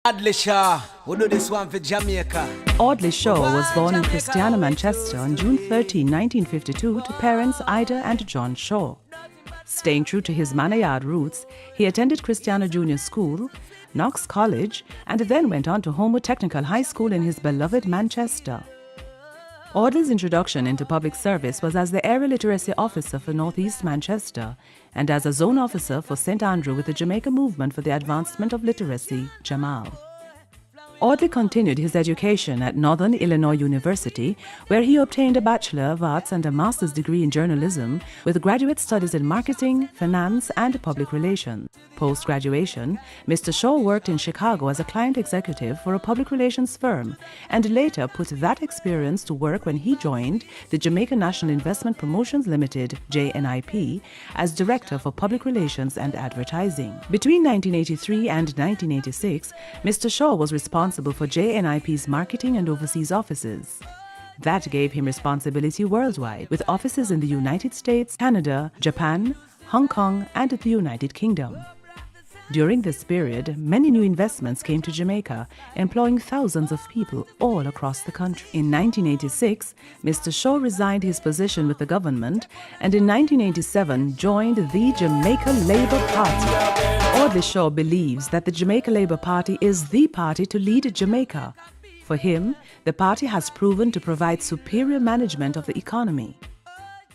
Audley Shaw, we do this one for Jamaica. Audley Shaw was born in Christiana, Manchester on June 13, 1952 to parents Ida and John Shaw. Staying true to his manor yard roots, he attended Christiana Junior School, Knox College, and then went on to Homewood Technical High School in his beloved Manchester. Audley's introduction into public service was as the Area Literacy Officer for North East Manchester and as a Zone Officer for St. Andrew with the Jamaica Movement for the Advancement of Literacy, Jamal. Audley continued his education at Northern Illinois University, where he obtained a Bachelor of Arts and a Master's degree in journalism with graduate studies in marketing, finance, and public relations. Post-graduation, Mr. Shaw worked in Chicago as a client executive for a public relations firm and later put that experience to work when he joined the Jamaica National Investment Promotions Limited, JNIP, as Director for Public Relations and Advertising. Between 1983 and 1986, Mr. Shaw was responsible for JNIP's marketing and overseas offices. That gave him responsibility worldwide, with offices in the United States, Canada, Japan, Hong Kong, and the United Kingdom. During this period, many new investments came to Jamaica, employing thousands of people all across the country. In 1986, Mr. Shaw resigned his position with the government and in 1987 joined the Jamaica Labour Party. Audley Shaw believes that the Jamaica Labour Party is the party to lead Jamaica. For him, the party has proven to provide superior management of the economy.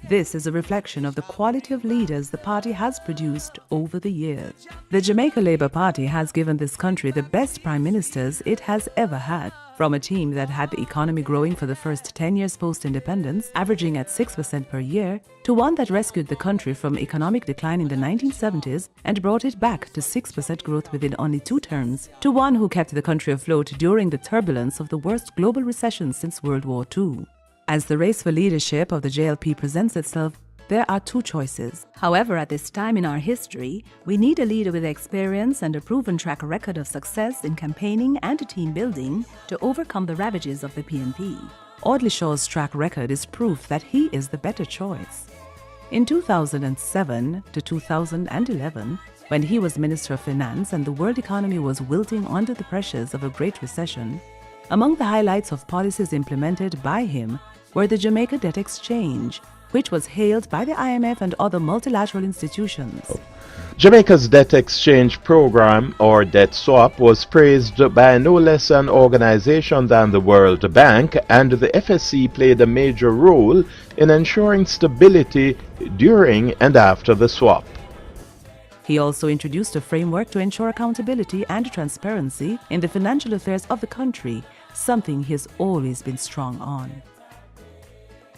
This is a reflection of the quality of leaders the party has produced over the years. The Jamaica Labour Party has given this country the best prime ministers it has ever had. From a team that had the economy growing for the first 10 years post-independence, averaging at 6% per year, to one that rescued the country from economic decline in the 1970s and brought it back to 6% growth within only 2 terms, to one who kept the country afloat during the turbulence of the worst global recession since World War II. As the race for leadership of the JLP presents itself, there are 2 choices. However, at this time in our history, we need a leader with experience and a proven track record of success in campaigning and team building to overcome the ravages of the PNP. Audley Shaw's track record is proof that he is the better choice. In 2007 to 2011, when he was Minister of Finance and the world economy was wilting under the pressures of a Great Recession, among the highlights of policies implemented by him were the Jamaica Debt Exchange, which was hailed by the IMF and other multilateral institutions. Jamaica's debt exchange program, or debt swap, was praised by no less an organization than the World Bank, and the FSC played a major role in ensuring stability during and after the swap. He also introduced a framework to ensure accountability and transparency in the financial affairs of the country, something he has always been strong on.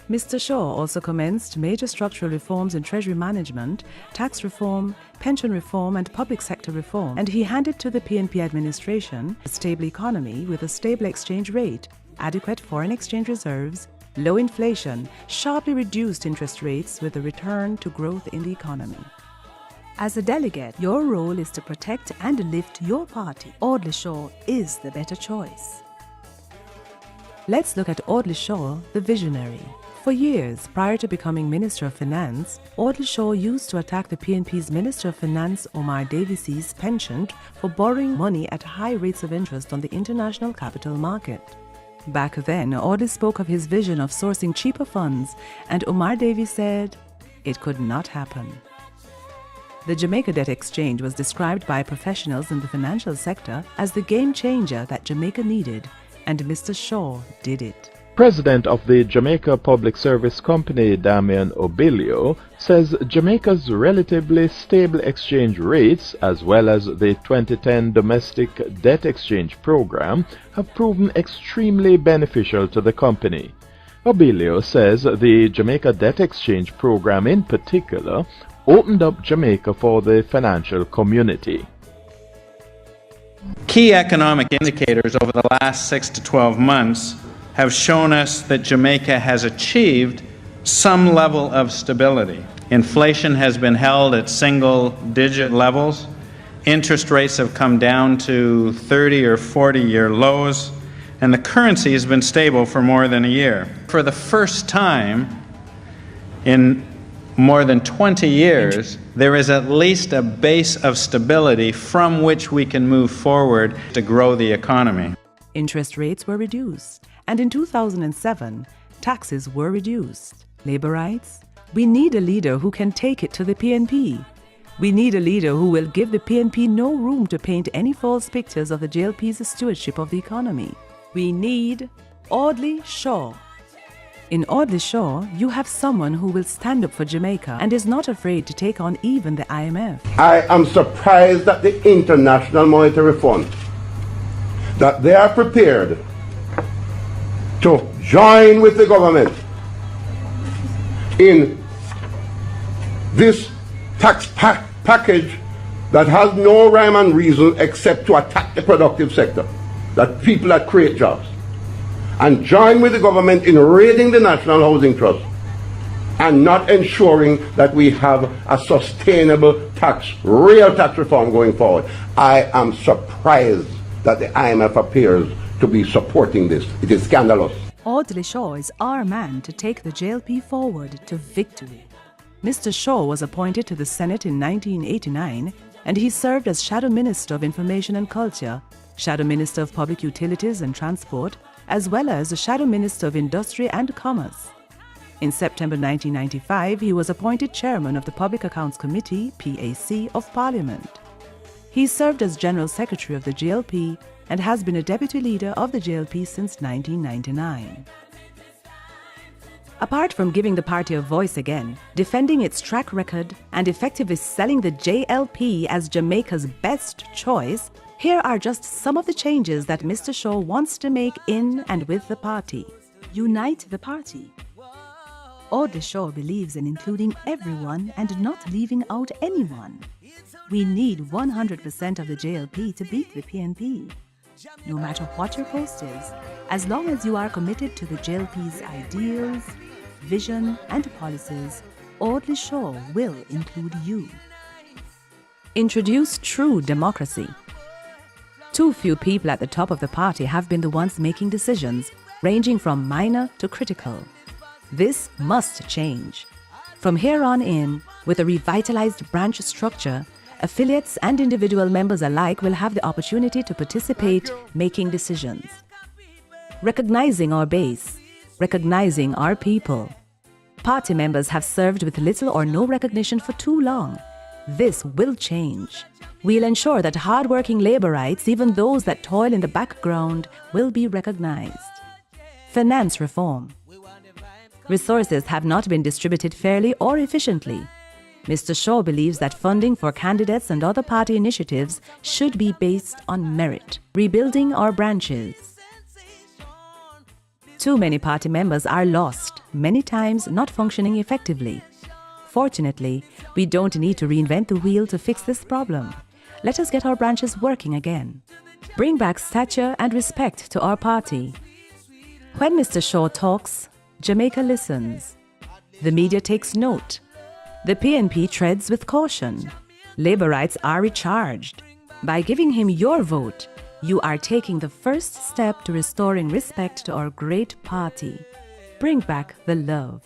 Mr. Shaw also commenced major structural reforms in treasury management, tax reform, pension reform, and public sector reform, and he handed to the PNP administration a stable economy with a stable exchange rate, adequate foreign exchange reserves, low inflation, sharply reduced interest rates with a return to growth in the economy. As a delegate, your role is to protect and lift your party. Audley Shaw is the better choice. Let's look at Audley Shaw, the visionary. For years, prior to becoming Minister of Finance, Audley Shaw used to attack the PNP's Minister of Finance, Omar Davies's penchant for borrowing money at high rates of interest on the international capital market. Back then, Audley spoke of his vision of sourcing cheaper funds, and Omar Davies said, "It could not happen." The Jamaica Debt Exchange was described by professionals in the financial sector as the game changer that Jamaica needed, and Mr. Shaw did it. President of the Jamaica Public Service Company, Damian Obilio, says Jamaica's relatively stable exchange rates, as well as the 2010 domestic debt exchange program, have proven extremely beneficial to the company. Obilio says the Jamaica Debt Exchange program in particular opened up Jamaica for the financial community. Key economic indicators over the last 6 to 12 months have shown us that Jamaica has achieved some level of stability. Inflation has been held at single-digit levels. Interest rates have come down to 30 or 40-year lows, and the currency has been stable for more than a year. For the first time in more than 20 years, there is at least a base of stability from which we can move forward to grow the economy. Interest rates were reduced, and in 2007, taxes were reduced. Labor rights? We need a leader who can take it to the PNP. We need a leader who will give the PNP no room to paint any false pictures of the JLP's stewardship of the economy. We need Audley Shaw. In Audley Shaw, you have someone who will stand up for Jamaica and is not afraid to take on even the IMF. I am surprised that the International Monetary Fund, that they are prepared to join with the government in this tax package that has no rhyme and reason except to attack the productive sector, that people that create jobs, and join with the government in raiding the National Housing Trust and not ensuring that we have a sustainable real tax reform going forward. I am surprised that the IMF appears to be supporting this. It is scandalous. Audley Shaw is our man to take the JLP forward to victory. Mr. Shaw was appointed to the Senate in 1989, and he served as Shadow Minister of Information and Culture, Shadow Minister of Public Utilities and Transport, as well as the Shadow Minister of Industry and Commerce. In September 1995, he was appointed Chairman of the Public Accounts Committee, PAC, of Parliament. He served as General Secretary of the JLP and has been a Deputy Leader of the JLP since 1999. Apart from giving the party a voice again, defending its track record, and effectively selling the JLP as Jamaica's best choice, here are just some of the changes that Mr. Shaw wants to make in and with the party. Unite the party. Audley Shaw believes in including everyone and not leaving out anyone. We need 100% of the JLP to beat the PNP. No matter what your post is, as long as you are committed to the JLP's ideals, vision and policies, Audley Shaw will include you. Introduce true democracy. Too few people at the top of the party have been the ones making decisions, ranging from minor to critical. This must change. From here on in, with a revitalized branch structure, affiliates and individual members alike will have the opportunity to participate, making decisions. Recognizing our base, recognizing our people. Party members have served with little or no recognition for too long. This will change. We'll ensure that hard-working labor rights, even those that toil in the background, will be recognized. Finance reform. Resources have not been distributed fairly or efficiently. Mr. Shaw believes that funding for candidates and other party initiatives should be based on merit. Rebuilding our branches. Too many party members are lost, many times not functioning effectively. Fortunately, we don't need to reinvent the wheel to fix this problem. Let us get our branches working again. Bring back stature and respect to our party. When Mr. Shaw talks, Jamaica listens. The media takes note. The PNP treads with caution. Labor rights are recharged. By giving him your vote, you are taking the first step to restoring respect to our great party. Bring back the love.